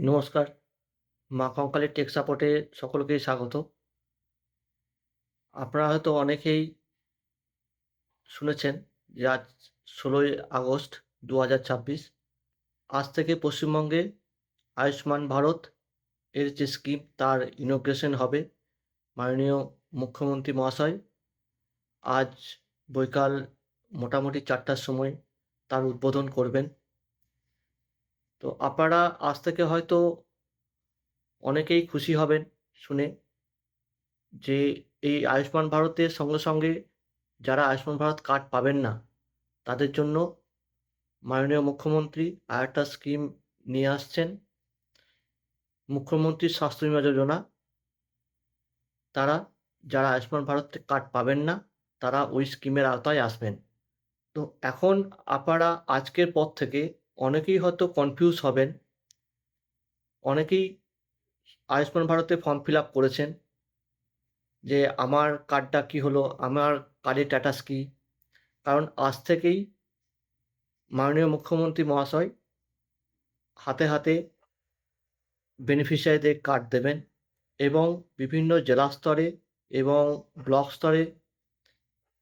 নমস্কার। মা কঙ্কালের টেক সাপোর্টে সকলকেই স্বাগত। আপনারা হয়তো অনেকেই শুনেছেন যে আজ ১৬ই আগস্ট ২০২৬ আজ থেকে পশ্চিমবঙ্গে আয়ুষ্মান ভারত এর যে স্কিম তার ইনগ্রেশন হবে। মাননীয় মুখ্যমন্ত্রী মহাশয় আজ বৈকাল মোটামুটি ৪টার সময় তার উদ্বোধন করবেন। তো আপনারা আজ থেকে হয়তো অনেকেই খুশি হবেন শুনে যে এই আয়ুষ্মান ভারতের সঙ্গে সঙ্গে যারা আয়ুষ্মান ভারত কার্ড পাবেন না, তাদের জন্য মাননীয় মুখ্যমন্ত্রী আরেকটা স্কিম নিয়ে আসছেন। মুখ্যমন্ত্রীর স্বাস্থ্য বীমা যোজনা। তারা যারা আয়ুষ্মান ভারত কার্ড পাবেন না, তারা ওই স্কিমের আওতায় আসবেন। তো এখন আপনারা আজকের পর থেকে অনেকেই হয়তো কনফিউজ হবেন। অনেকেই আয়ুষ্মান ভারতে ফর্ম ফিল আপ করেছেন যে আমার কার্ডটা কী হলো? আমার কার্ডের স্ট্যাটাস কী? কারণ আজ থেকেই মাননীয় মুখ্যমন্ত্রী মহাশয় হাতে হাতে বেনিফিশিয়ারিদের কার্ড দেবেন এবং বিভিন্ন জেলা স্তরে এবং ব্লক স্তরে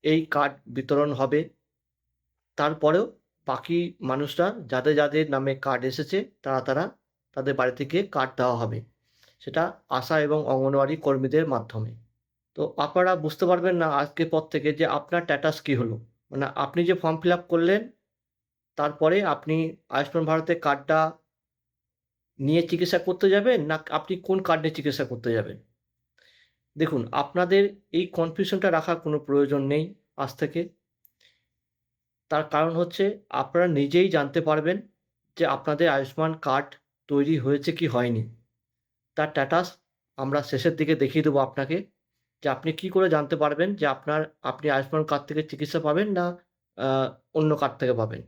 এই কার্ড বিতরণ হবে। তারপরেও বাকি মানুষরা যাদের যাদের নামে কার্ড এসেছে তারা তাদের বাড়িতে গিয়ে কার্ড দেওয়া হবে। সেটা আশা এবং অঙ্গনওয়াড়ি কর্মীদের মাধ্যমে। তো আপনারা বুঝতে পারবেন না আজকের পর থেকে যে আপনার স্ট্যাটাস কী হলো? মানে আপনি যে ফর্ম ফিল আপ করলেন, তারপরে আপনি আয়ুষ্মান ভারতের কার্ডটা নিয়ে চিকিৎসা করতে যাবেন, না আপনি কোন কার্ড নিয়ে চিকিৎসা করতে যাবেন? দেখুন, আপনাদের এই কনফিউশনটা রাখার কোনো প্রয়োজন নেই আজ থেকে। তার কারণ হচ্ছে আপনারা নিজেই জানতে পারবেন যে আপনাদের আয়ুষ্মান কার্ড তৈরি হয়েছে কি হয়নি। তার স্ট্যাটাস আমরা শেষের দিকে দেখিয়ে দেবো আপনাকে যে আপনি কী করে জানতে পারবেন যে আপনি আয়ুষ্মান কার্ড থেকে চিকিৎসা পাবেন না আ অন্য কার্ড থেকে পাবেন।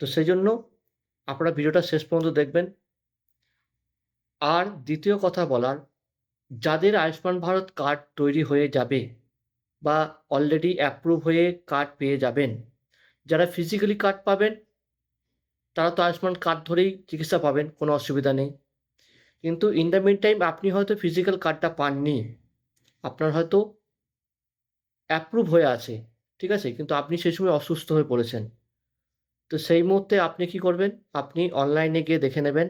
তো সেইজন্য আপনারা ভিডিওটা শেষ পর্যন্ত দেখবেন। আর দ্বিতীয় কথা বলার, যাদের আয়ুষ্মান ভারত কার্ড তৈরি হয়ে যাবে বা অলরেডি অ্যাপ্রুভ হয়ে কার্ড পেয়ে যাবেন, যারা ফিজিক্যালি কার্ড পাবেন তারা তো আয়ুষ্মান কার্ড ধরেই চিকিৎসা পাবেন, কোনো অসুবিধা নেই। কিন্তু ইন দ্য মিন টাইম আপনি হয়তো ফিজিক্যাল কার্ডটা পাননি। আপনার হয়তো অ্যাপ্রুভ হয়ে আছে, ঠিক আছে? কিন্তু আপনি সেই সময় অসুস্থ হয়ে পড়েছেন। তো সেই মুহূর্তে আপনি কী করবেন? আপনি অনলাইনে গিয়ে দেখে নেবেন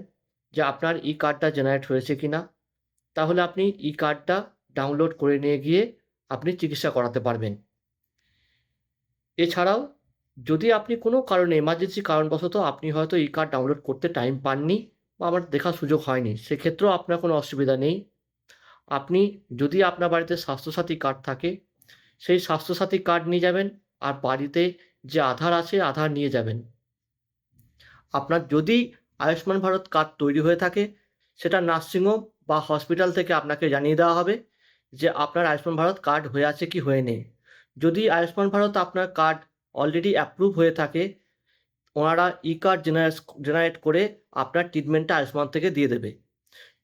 যে আপনার ই-কার্ডটা জেনারেট হয়েছে কিনা। তাহলে আপনি ই-কার্ডটা ডাউনলোড করে নিয়ে গিয়ে আপনি চিকিৎসা করাতে পারবেন। এছাড়াও যদি আপনি কোনো কারণে এমার্জেন্সি কারণবশত আপনি হয়তো ই-কার্ড ডাউনলোড করতে টাইম পাননি বা আমার দেখার সুযোগ হয়নি, সেক্ষেত্রেও আপনার কোনো অসুবিধা নেই। আপনি যদি আপনার বাড়িতে স্বাস্থ্যসাথী কার্ড থাকে, সেই স্বাস্থ্যসাথী কার্ড নিয়ে যাবেন আর বাড়িতে যে আধার আছে আধার নিয়ে যাবেন। আপনার যদি আয়ুষ্মান ভারত কার্ড তৈরি হয়ে থাকে, সেটা নার্সিংহোম বা হসপিটাল থেকে আপনাকে জানিয়ে দেওয়া হবে যে আপনার আয়ুষ্মান ভারত কার্ড হয়ে আছে কি হয়ে নেই। যদি আয়ুষ্মান ভারত আপনার কার্ড অলরেডি অ্যাপ্রুভ হয়ে থাকে, ওনারা ই-কার্ড জেনারেট করে আপনার ট্রিটমেন্টটা আয়ুষ্মান থেকে দিয়ে দেবে।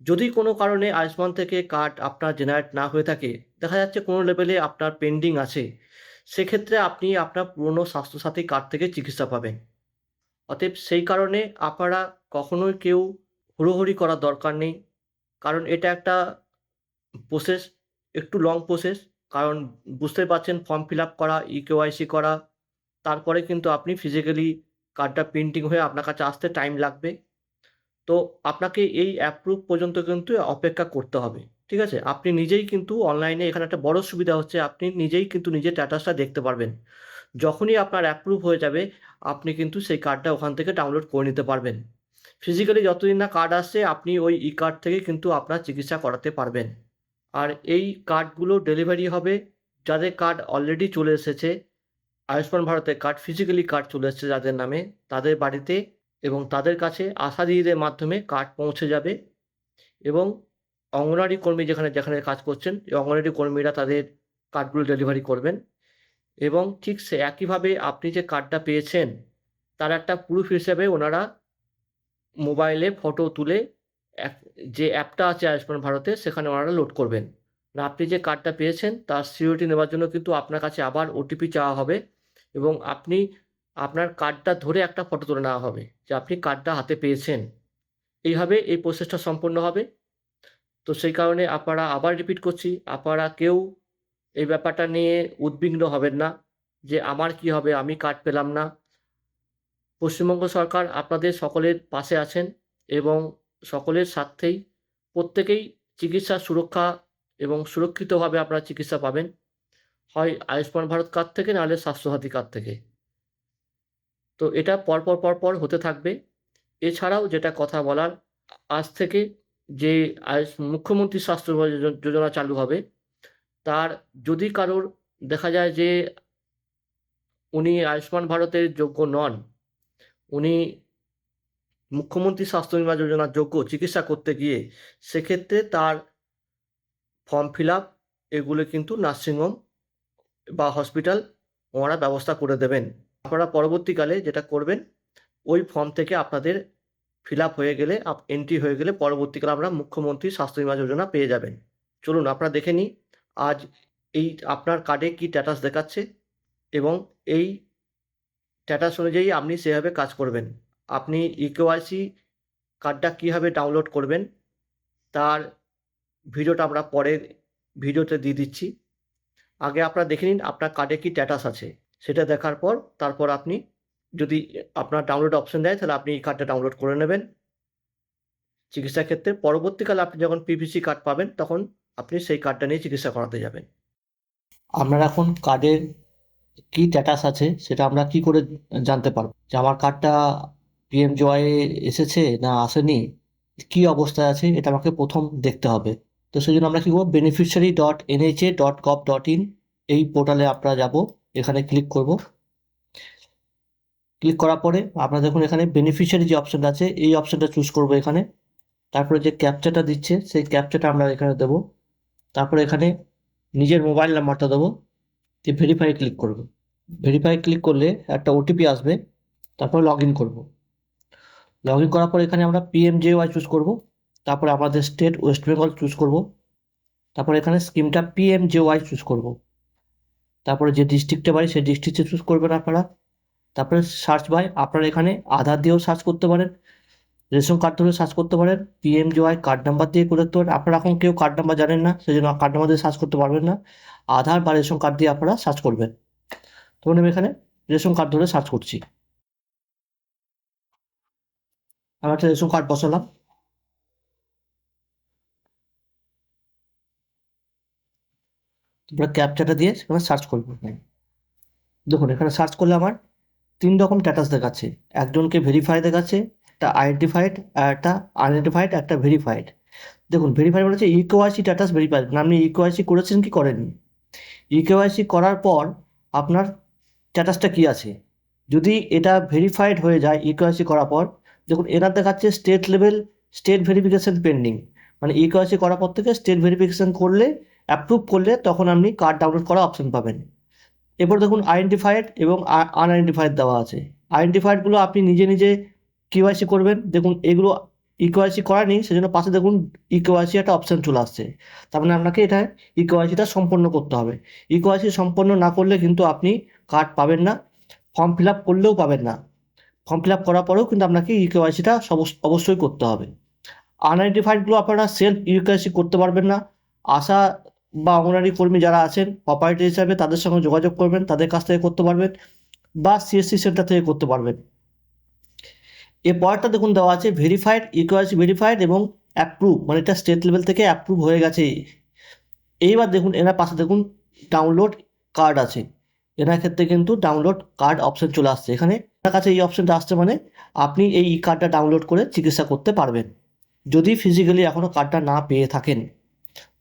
যদি কোনো কারণে আয়ুষ্মান থেকে কার্ড আপনার জেনারেট না হয়ে থাকে, দেখা যাচ্ছে কোনো লেভেলে আপনার পেন্ডিং আছে, সেক্ষেত্রে আপনি আপনার পুরনো স্বাস্থ্যসাথী কার্ড থেকে চিকিৎসা পাবেন। অতএব সেই কারণে আপনারা কখনোই কেউ হুড়োহুড়ি করার দরকার নেই। কারণ এটা একটা প্রসেস, একটু লং প্রসেস। কারণ বুঝতেই পারছেন ফর্ম ফিল আপ করা, ই-কেওয়াইসি করা, তারপরে কিন্তু আপনি ফিজিক্যালি কার্ডটা প্রিন্টিং হয়ে আপনার কাছে আসতে টাইম লাগবে। তো আপনাকে এই অ্যাপ্রুভ পর্যন্ত কিন্তু অপেক্ষা করতে হবে। ঠিক আছে? আপনি নিজেই কিন্তু অনলাইনে এখানে একটা বড় সুবিধা হচ্ছে আপনি নিজেই কিন্তু নিজের স্ট্যাটাসটা দেখতে পারবেন। যখনই আপনার অ্যাপ্রুভ হয়ে যাবে, আপনি কিন্তু সেই কার্ডটা ওখান থেকে ডাউনলোড করে নিতে পারবেন। ফিজিক্যালি যতদিন না কার্ড আসছে, আপনি ওই ই-কার্ড থেকেই কিন্তু আপনার চিকিৎসা করাতে পারবেন। আর এই কার্ডগুলো ডেলিভারি হবে যাদের কার্ড অলরেডি চলে এসেছে, আয়ুষ্মান ভারতের কার্ড, ফিজিক্যালি কার্ড চলে এসেছে যাদের নামে, তাদের বাড়িতে এবং তাদের কাছে আশা দিদিদের মাধ্যমে কার্ড পৌঁছে যাবে এবং অঙ্গনওয়াড়ি কর্মী যেখানে কাজ করছেন, এই অঙ্গনওয়াড়ি কর্মীরা তাদের কার্ডগুলো ডেলিভারি করবেন এবং ঠিক সে একইভাবে আপনি যে কার্ডটা পেয়েছেন, তার একটা প্রুফ হিসেবে ওনারা মোবাইলে ফটো তুলে এক যে অ্যাপটা আছে আয়ুষ্মান ভারতের, সেখানে ওনারা লোড করবেন। না আপনি যে কার্ডটা পেয়েছেন তার সিওরিটি নেওয়ার জন্য কিন্তু আপনার কাছে আবার ওটিপি চাওয়া হবে এবং আপনার কার্ডটা ধরে একটা ফটো তুলে নেওয়া হবে যে আপনি কার্ডটা হাতে পেয়েছেন। এইভাবে এই প্রসেসটা সম্পন্ন হবে। তো সেই কারণে আপনারা, আবার রিপিট করছি, আপনারা কেউ এই ব্যাপারটা নিয়ে উদ্বিগ্ন হবেন না যে আমার কি হবে, আমি কার্ড পেলাম না। পশ্চিমবঙ্গ সরকার আপনাদের সকলের পাশে আছেন এবং সকলের স্বার্থেই প্রত্যেকেই চিকিৎসার সুরক্ষা এবং সুরক্ষিতভাবে আপনারা চিকিৎসা পাবেন, হয় আয়ুষ্মান ভারত কার্ড থেকে, নাহলে স্বাস্থ্যসাথী কার্ড থেকে। তো এটা পরপর হতে থাকবে। এছাড়াও যেটা কথা বলার, আজ থেকে যে মুখ্যমন্ত্রী স্বাস্থ্য যোজনা চালু হবে, তার যদি কারোর দেখা যায় যে উনি আয়ুষ্মান ভারতের যোগ্য নন, উনি মুখ্যমন্ত্রী স্বাস্থ্য বীমা যোজনার যোগ্য চিকিৎসা করতে গিয়ে, সেক্ষেত্রে তার ফর্ম ফিল আপ এগুলো কিন্তু নার্সিংহোম বা হসপিটাল ওনারা ব্যবস্থা করে দেবেন। আপনারা পরবর্তীকালে যেটা করবেন, ওই ফর্ম থেকে আপনাদের ফিল আপ হয়ে গেলে, এন্ট্রি হয়ে গেলে পরবর্তীকালে আমরা মুখ্যমন্ত্রী স্বাস্থ্য বীমা যোজনা পেয়ে যাবেন। চলুন আপনারা দেখে নিই আজ এই আপনার কার্ডে কী স্ট্যাটাস দেখাচ্ছে এবং এই স্ট্যাটাস অনুযায়ী আপনি সেভাবে কাজ করবেন। আপনি ইকেওয়াইসি কার্ডটা কীভাবে ডাউনলোড করবেন তার ভিডিওটা আমরা পরের ভিডিওতে দিয়ে দিচ্ছি। আগে আপনারা দেখে নিন আপনার কার্ডে কী স্ট্যাটাস আছে, সেটা দেখার পর তারপর আপনি যদি আপনার ডাউনলোড অপশন দেয়, তাহলে আপনি এই কার্ডটা ডাউনলোড করে নেবেন চিকিৎসার ক্ষেত্রে। পরবর্তীকালে আপনি যখন পিপিসি কার্ড পাবেন, তখন আপনি সেই কার্ডটা নিয়ে চিকিৎসা করাতে যাবেন। আপনার এখন কার্ডের কী স্ট্যাটাস আছে সেটা আমরা কি করে জানতে পারবো যে আমার কার্ডটা পিএমজেওয়াই এসেছে না আসেনি, কী অবস্থায় আছে, এটা আমাকে প্রথম দেখতে হবে। তো সেই জন্য আমরা কী করবো, beneficiary.nha.gov.in এই পোর্টালে আমরা যাব, এখানে ক্লিক করব। ক্লিক করার পরে আপনারা দেখুন এখানে বেনিফিশিয়ারি যে অপশানটা আছে, এই অপশানটা চুজ করব এখানে। তারপরে যে ক্যাপচাটা দিচ্ছে, সেই ক্যাপচাটা আমরা এখানে দেবো। তারপরে এখানে নিজের মোবাইল নাম্বারটা দেবো, দিয়ে ভেরিফাই ক্লিক করব। ভেরিফাই ক্লিক করলে একটা ওটিপি আসবে, তারপরে লগ ইন করবো। লগ ইন করার পর এখানে আমরা পিএমজেওয়াই চুজ করব, তারপরে আমাদের স্টেট ওয়েস্ট বেঙ্গল চুজ করব, তারপরে এখানে স্কিমটা পিএমজেওয়াই চুজ করব, তারপরে যে ডিস্ট্রিক্টে বাড়ি সেই ডিস্ট্রিক্টে চুজ করবেন আপনারা। তারপরে সার্চ বাই, আপনারা এখানে আধার দিয়েও সার্চ করতে পারেন, রেশন কার্ড ধরে সার্চ করতে পারেন, পিএমজেওয়াই কার্ড নাম্বার দিয়ে করতে পারেন। আপনারা এখন কেউ কার্ড নাম্বার জানেন না, সেই জন্য কার্ড নাম্বার দিয়ে সার্চ করতে পারবেন না, আধার বা রেশন কার্ড দিয়ে আপনারা সার্চ করবেন। ধরুন আমি এখানে রেশন কার্ড ধরে সার্চ করছি, আমি একটা রেশন কার্ড বসালাম। তারপরে ক্যাপচাটা দিয়ে সেখানে সার্চ করবো। দেখুন এখানে সার্চ করলে আমার 3 রকম স্ট্যাটাস দেখাচ্ছে, একজনকে ভেরিফাই দেখাচ্ছে, একটা আইডেন্টিফাইড, আর একটা আনআইডেন্টিফাইড, একটা ভেরিফাইড। দেখুন ভেরিফাইড মানে হচ্ছে ইকেওয়াইসি স্ট্যাটাস ভেরিফাইড, মানে আপনি ইকেওয়াইসি করেছেন কি করেননি। ইকেওয়াইসি করার পর আপনার স্ট্যাটাসটা কী আছে, যদি এটা ভেরিফাইড হয়ে যায় ইকেওয়াইসি করার পর, দেখুন এনার দেখাচ্ছে state level, state verification pending, মানে ইকেওয়াইসি করার পর থেকে স্টেট ভেরিফিকেশন করলে, অ্যাপ্রুভ করলে তখন আপনি কার্ড ডাউনলোড করা অপশন পাবেন। এরপর দেখুন আইডেন্টিফাইড এবং আনআইডেন্টিফাইড দেওয়া আছে। আইডেন্টিফাইডগুলো আপনি নিজে নিজে কেওয়াইসি করবেন। দেখুন এগুলো ইকেওয়াইসি করা নেই, সেজন্য পাশে দেখুন ইকেওয়াইসি একটা অপশান চলে আসছে, তার মানে আপনাকে এটা ইকেওয়াইসিটা সম্পন্ন করতে হবে। ইকেওয়াইসি সম্পন্ন না করলে কিন্তু আপনি কার্ড পাবেন না, ফর্ম ফিল আপ করলেও পাবেন না। ফর্ম ফিল আপ করার পরেও কিন্তু আপনাকে ইকেওয়াইসিটা অবশ্যই করতে হবে। আনআইডেন্টিফাইডগুলো আপনারা সেলফ ইউকেওয়াইসি করতে পারবেন না। আশা বা অঙ্গনারী কর্মী যারা আছেন অপারেটর হিসাবে, তাদের সঙ্গে যোগাযোগ করবেন, তাদের কাছ থেকে করতে পারবেন, বা সিএসসি সেন্টার থেকে করতে পারবেন। এর পরেরটা দেখুন দেওয়া আছে ভেরিফাইড, ইকেওয়াইসি ভেরিফাইড এবং অ্যাপ্রুভ, মানে এটা স্টেট লেভেল থেকে অ্যাপ্রুভ হয়ে গেছে। এইবার দেখুন এনার পাশে দেখুন ডাউনলোড কার্ড আছে, এনার ক্ষেত্রে কিন্তু ডাউনলোড কার্ড অপশন চলে আসছে। এখানে আপনার কাছে এই অপশনটা আসছে মানে আপনি এই ই কার্ডটা ডাউনলোড করে চিকিৎসা করতে পারবেন, যদি ফিজিক্যালি এখনও কার্ডটা না পেয়ে থাকেন।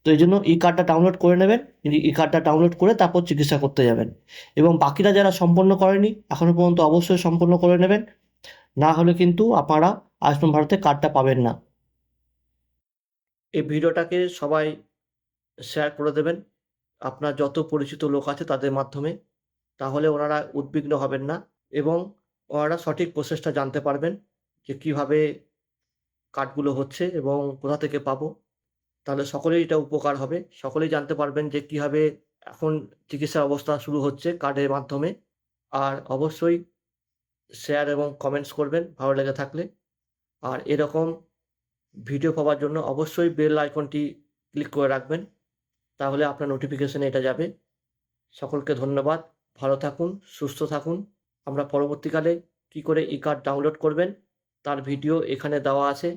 তো এই জন্য ই কার্ডটা ডাউনলোড করে নেবেন, ই কার্ডটা ডাউনলোড করে তারপর চিকিৎসা করতে যাবেন। এবং বাকিরা যারা সম্পন্ন করেনি এখনও পর্যন্ত অবশ্যই সম্পন্ন করে নেবেন, না হলে কিন্তু আপনারা আয়ুষ্মান ভারতে কার্ডটা পাবেন না। এই ভিডিওটাকে সবাই শেয়ার করে দেবেন আপনার যত পরিচিত লোক আছে তাদের মাধ্যমে, তাহলে ওনারা উদ্বিগ্ন হবেন না এবং ওনারা সঠিক প্রসেসটা জানতে পারবেন যে কীভাবে কার্ডগুলো হচ্ছে এবং কোথা থেকে পাবো। তাহলে সকলেই এটা উপকার হবে, সকলেই জানতে পারবেন যে কীভাবে এখন চিকিৎসার অবস্থা শুরু হচ্ছে কার্ডের মাধ্যমে। আর অবশ্যই শেয়ার এবং কমেন্টস করবেন ভালো লেগে থাকলে। আর এরকম ভিডিও পাওয়ার জন্য অবশ্যই বেল আইকনটি ক্লিক করে রাখবেন। তাহলে আপনার নোটিফিকেশনে এটা যাবে। সকলকে ধন্যবাদ। ভালো থাকুন, সুস্থ থাকুন। আমরা পরবর্তীকালে কী করে ই কার্ড ডাউনলোড করবেন তার ভিডিও এখানে দেওয়া আছে।